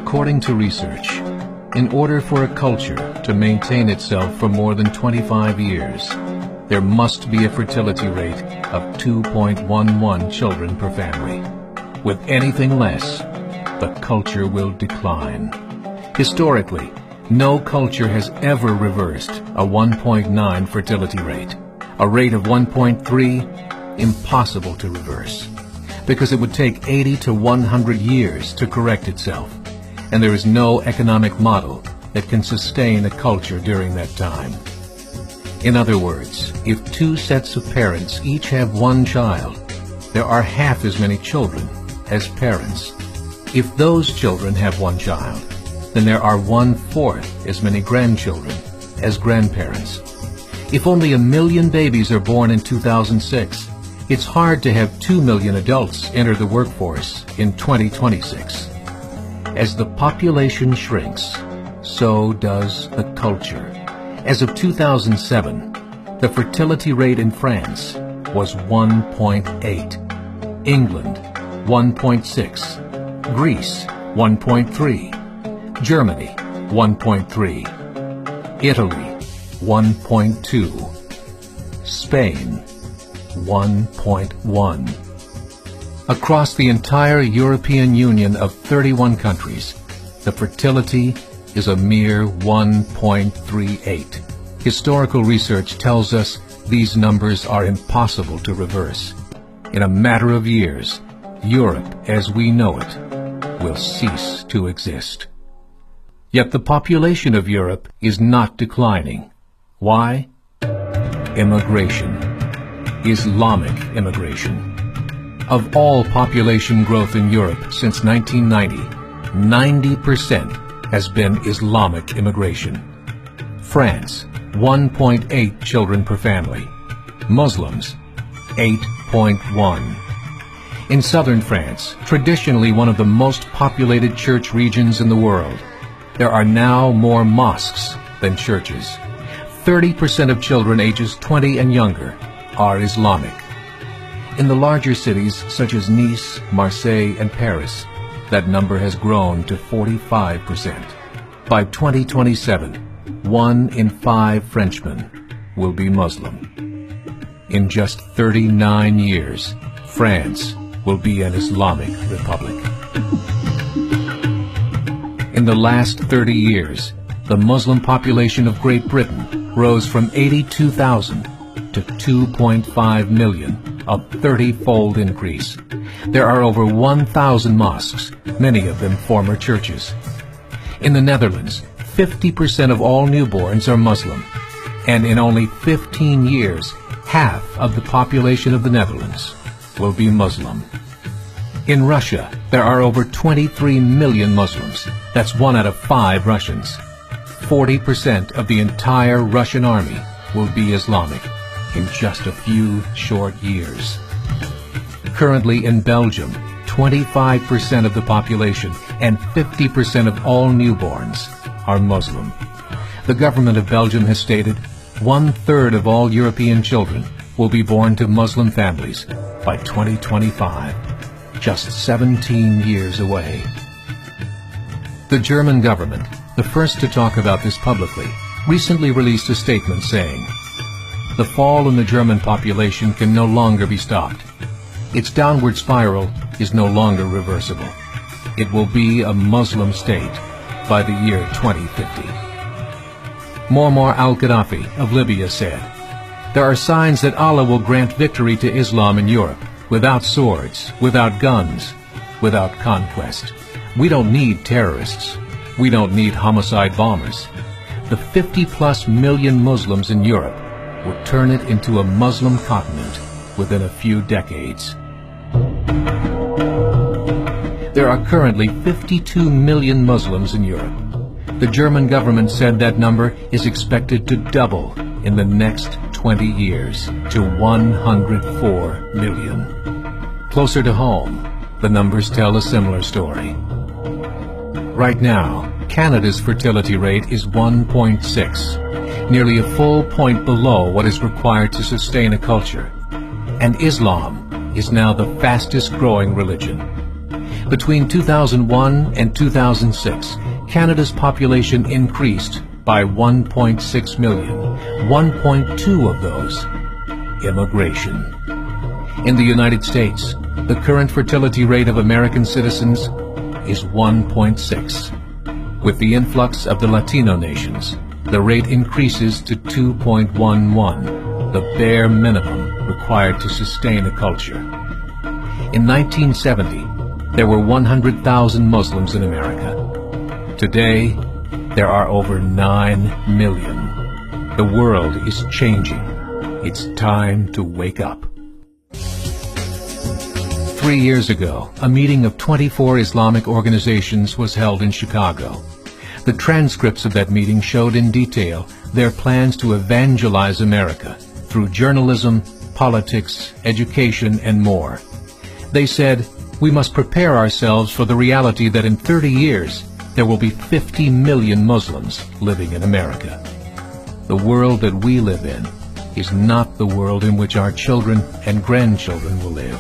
According to research, in order for a culture to maintain itself for more than 25 years, there must be a fertility rate of 2.11 children per family. With anything less, the culture will decline. Historically, no culture has ever reversed a 1.9 fertility rate. A rate of 1.3, impossible to reverse, because it would take 80 to 100 years to correct itself, and there is no economic model that can sustain a culture during that time. In other words, if two sets of parents each have one child, there are half as many children as parents. If those children have one child, then there are 1/4 as many grandchildren as grandparents. If only 1 million babies are born in 2006, it's hard to have 2 million adults enter the workforce in 2026. As the population shrinks, so does the culture. As of 2007, the fertility rate in France was 1.8, England 1.6, Greece 1.3, Germany 1.3, Italy 1.2, Spain 1.1. Across the entire European Union of 31 countries, the fertility is a mere 1.38. Historical research tells us these numbers are impossible to reverse. In a matter of years, Europe as we know it will cease to exist. Yet the population of Europe is not declining. Why? Immigration. Islamic immigration. Of all population growth in Europe since 1990, 90% has been Islamic immigration. France, 1.8 children per family. Muslims, 8.1. In southern France, traditionally one of the most populated church regions in the world, there are now more mosques than churches. 30% of children ages 20 and younger are Islamic. In the larger cities such as Nice, Marseille, and Paris, that number has grown to 45%. By 2027, 1 in 5 Frenchmen will be Muslim. In just 39 years, France will be an Islamic republic. In the last 30 years, the Muslim population of Great Britain rose from 82,000 to 2.5 million, a 30-fold increase. There are over 1,000 mosques, many of them former churches. In the Netherlands, 50% of all newborns are Muslim, and in only 15 years, half of the population of the Netherlands will be Muslim. In Russia, there are over 23 million Muslims. That's 1 out of 5 Russians. 40% of the entire Russian army will be Islamic in just a few short years. Currently in Belgium, 25% of the population and 50% of all newborns are Muslim. The government of Belgium has stated 1/3 of all European children will be born to Muslim families by 2025, just 17 years away. The German government, the first to talk about this publicly, recently released a statement saying, "The fall in the German population can no longer be stopped. Its downward spiral is no longer reversible. It will be a Muslim state by the year 2050. Muammar al-Gaddafi of Libya said, "There are signs that Allah will grant victory to Islam in Europe, without swords, without guns, without conquest. We don't need terrorists. We don't need homicide bombers. The 50+ million Muslims in Europe will turn it into a Muslim continent within a few decades." There are currently 52 million Muslims in Europe. The German government said that number is expected to double in the next 20 years to 104 million. Closer to home, the numbers tell a similar story. Right now, Canada's fertility rate is 1.6, nearly a full point below what is required to sustain a culture. And Islam is now the fastest growing religion. Between 2001 and 2006, Canada's population increased by 1.6 million, 1.2 of those immigration. In the United States, the current fertility rate of American citizens is 1.6. With the influx of the Latino nations, the rate increases to 2.11, the bare minimum required to sustain a culture. In 1970, there were 100,000 Muslims in America. Today, there are over 9 million. The world is changing. It's time to wake up. 3 years ago, a meeting of 24 Islamic organizations was held in Chicago. The transcripts of that meeting showed in detail their plans to evangelize America through journalism, politics, education, and more. They said, we must prepare ourselves for the reality that in 30 years, there will be 50 million Muslims living in America. The world that we live in is not the world in which our children and grandchildren will live.